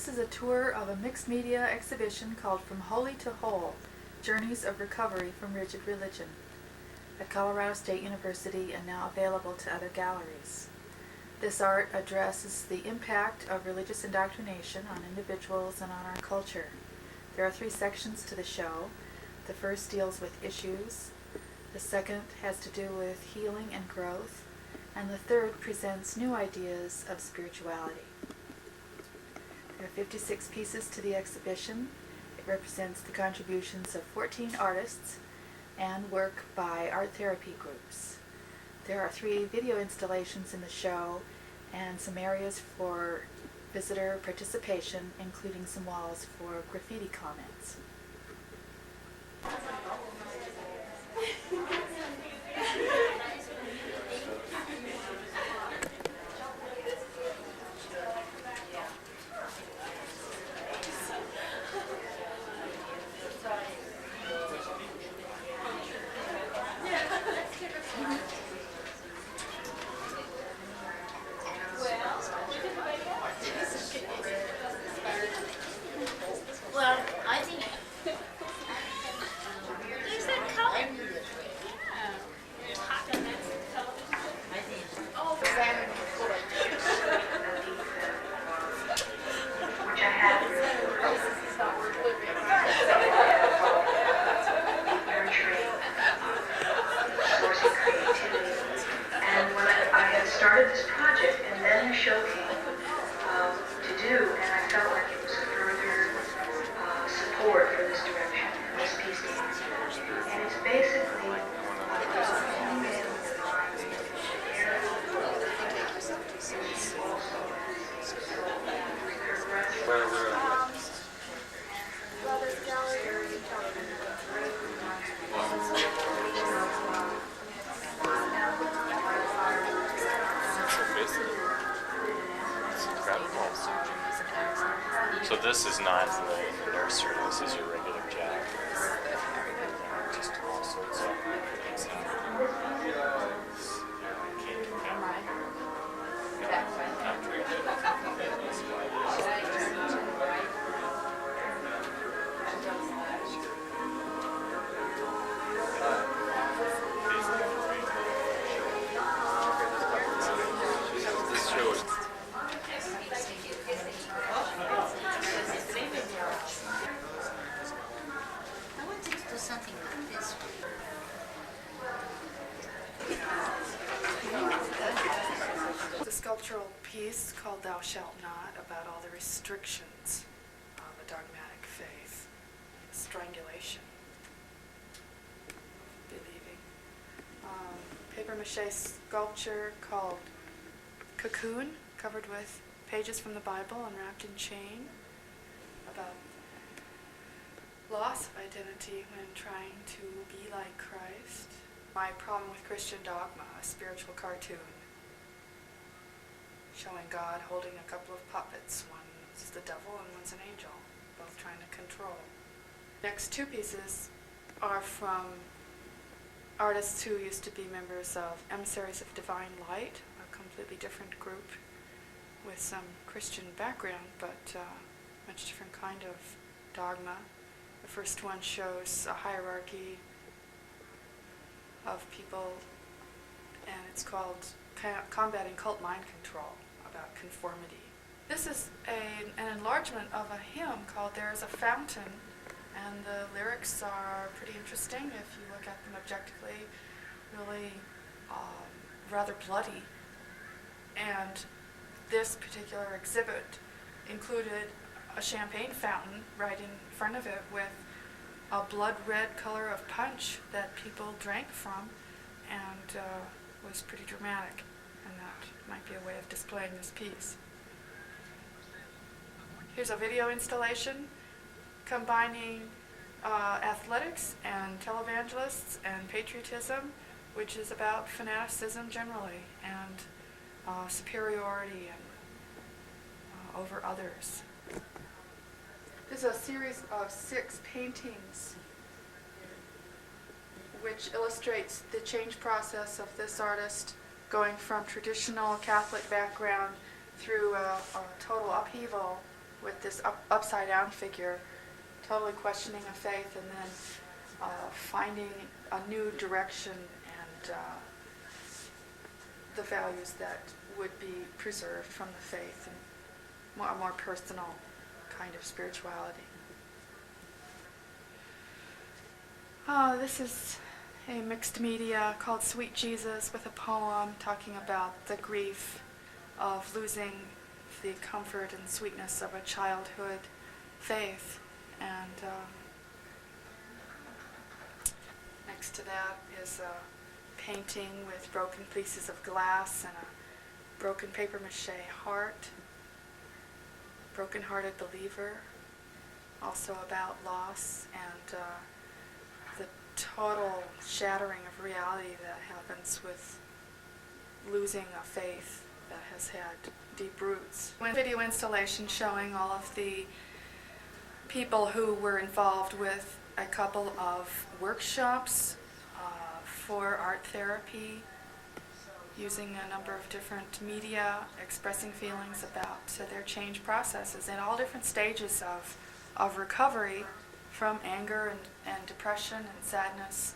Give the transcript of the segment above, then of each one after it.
This is a tour of a mixed media exhibition called From Holy to Whole, Journeys of Recovery from Rigid Religion, at Colorado State University and now available to other galleries. This art addresses the impact of religious indoctrination on individuals and on our culture. There are 3 sections to the show. The first deals with issues, the second has to do with healing and growth, and the third presents new ideas of spirituality. There are 56 pieces to the exhibition. It represents the contributions of 14 artists and work by art therapy groups. There are 3 video installations in the show and some areas for visitor participation, including some walls for graffiti comments. Well, I think there's that color. Yeah. Hot domestic television. I think. Oh, which I have. Nurturing, sourcing creativity. And when I had started this project, and then the show came to do, and I felt like it was further support for this direction, and this piece came. And it's basically So this is not in the nursery, this is your regular job. Just all sorts of things This shows. something like this. The sculptural piece called Thou Shalt Not, about all the restrictions of a dogmatic faith, strangulation, believing. Paper mache sculpture called Cocoon, covered with pages from the Bible and wrapped in chain, about loss of identity when trying to be like Christ. My Problem with Christian Dogma, a spiritual cartoon showing God holding a couple of puppets. One's the devil and one's an angel, both trying to control. Next 2 pieces are from artists who used to be members of Emissaries of Divine Light, a completely different group with some Christian background, but much different kind of dogma. The first one shows a hierarchy of people, and it's called Combating Cult Mind Control, about conformity. This is an enlargement of a hymn called There is a Fountain, and the lyrics are pretty interesting if you look at them objectively, really rather bloody. And this particular exhibit included a champagne fountain right in front of it with a blood red color of punch that people drank from, and was pretty dramatic, and that might be a way of displaying this piece. Here's a video installation combining athletics and televangelists and patriotism, which is about fanaticism generally and superiority and over others. This is a series of 6 paintings which illustrates the change process of this artist going from traditional Catholic background through a total upheaval with this upside down figure, totally questioning a faith and then finding a new direction and the values that would be preserved from the faith and a more personal kind of spirituality. This is a mixed media called Sweet Jesus with a poem talking about the grief of losing the comfort and sweetness of a childhood faith. And next to that is a painting with broken pieces of glass and a broken papier-mâché heart, broken-hearted believer, also about loss and the total shattering of reality that happens with losing a faith that has had deep roots. One video installation showing all of the people who were involved with a couple of workshops for art therapy, using a number of different media, expressing feelings about their change processes in all different stages of recovery from anger and depression and sadness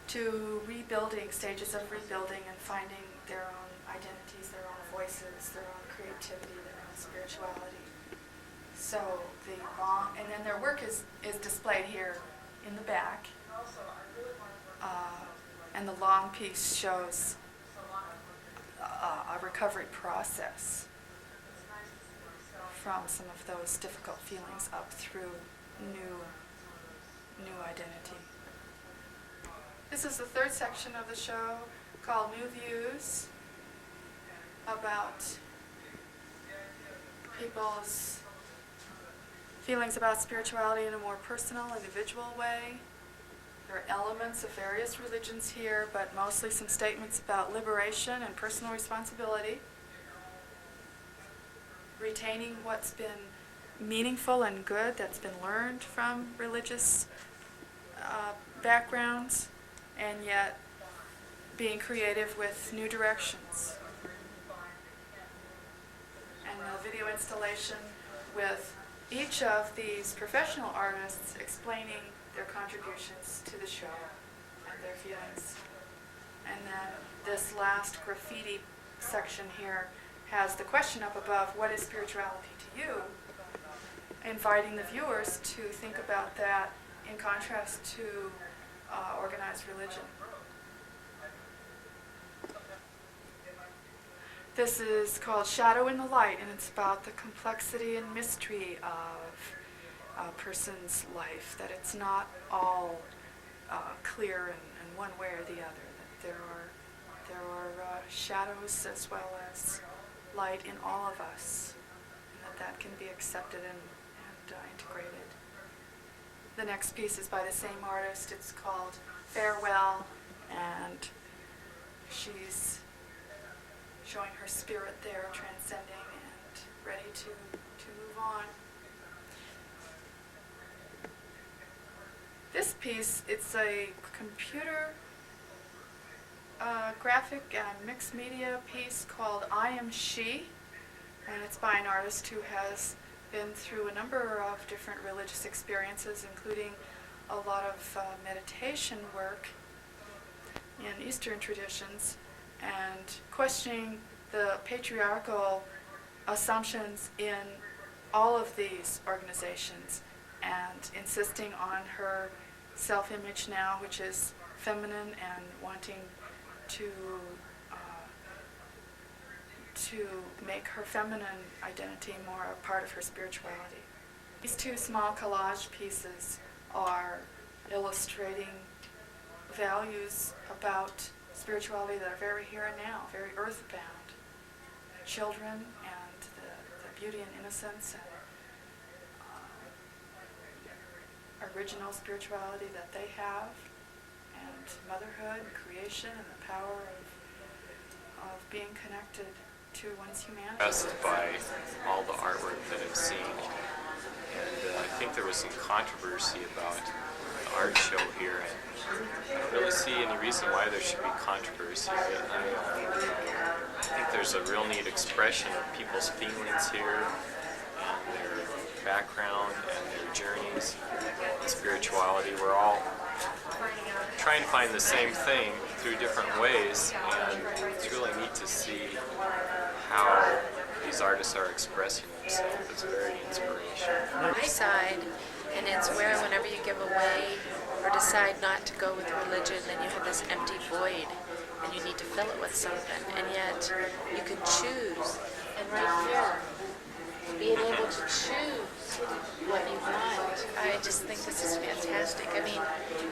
to rebuilding, stages of rebuilding and finding their own identities, their own voices, their own creativity, their own spirituality. So and then their work is displayed here in the back. And the long piece shows a recovery process from some of those difficult feelings up through new identity. This is the third section of the show called New Views, about people's feelings about spirituality in a more personal, individual way. There are elements of various religions here, but mostly some statements about liberation and personal responsibility, retaining what's been meaningful and good that's been learned from religious backgrounds, and yet being creative with new directions. And a video installation with each of these professional artists explaining their contributions to the show and their feelings. And then this last graffiti section here has the question up above, what is spirituality to you? Inviting the viewers to think about that in contrast to organized religion. This is called Shadow in the Light, and it's about the complexity and mystery of a person's life, that it's not all clear in one way or the other, that there are shadows as well as light in all of us, and that can be accepted and integrated. The next piece is by the same artist. It's called Farewell, and she's showing her spirit there, transcending and ready to move on. This piece, it's a computer graphic and mixed media piece called I Am She, and it's by an artist who has been through a number of different religious experiences, including a lot of meditation work in Eastern traditions, and questioning the patriarchal assumptions in all of these organizations, and insisting on her self-image now, which is feminine, and wanting to make her feminine identity more a part of her spirituality. These two small collage pieces are illustrating values about spirituality that are very here and now, very earthbound. Children and the beauty and innocence and original spirituality that they have, and motherhood and creation and the power of being connected to one's humanity. Impressed by all the artwork that I've seen, and I think there was some controversy about the art show here. I don't really see any reason why there should be controversy, but I think there's a real neat expression of people's feelings here, and background and their journeys in spirituality. We're all trying to find the same thing through different ways, and it's really neat to see how these artists are expressing themselves. It's very inspirational. My side, and it's where whenever you give away or decide not to go with religion, then you have this empty void and you need to fill it with something, and yet you can choose. And right here, being able to choose what you want, I just think this is fantastic. I mean,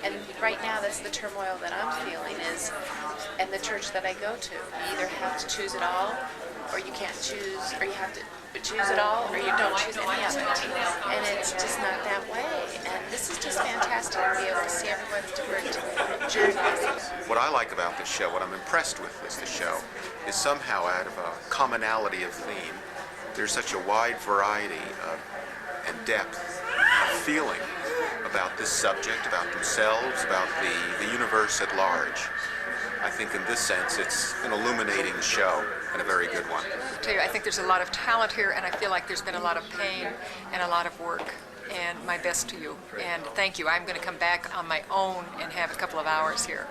and right now that's the turmoil that I'm feeling is, and the church that I go to, you either have to choose it all, or you can't choose, or you have to choose it all, or you don't choose any of it. And it's just not that way. And this is just fantastic to be able to see everyone's different journeys. What I like about this show, what I'm impressed with this show, is somehow out of a commonality of theme, there's such a wide variety and depth of feeling about this subject, about themselves, about the universe at large. I think in this sense it's an illuminating show and a very good one. I tell you, I think there's a lot of talent here, and I feel like there's been a lot of pain and a lot of work. And my best to you. And thank you. I'm going to come back on my own and have a couple of hours here.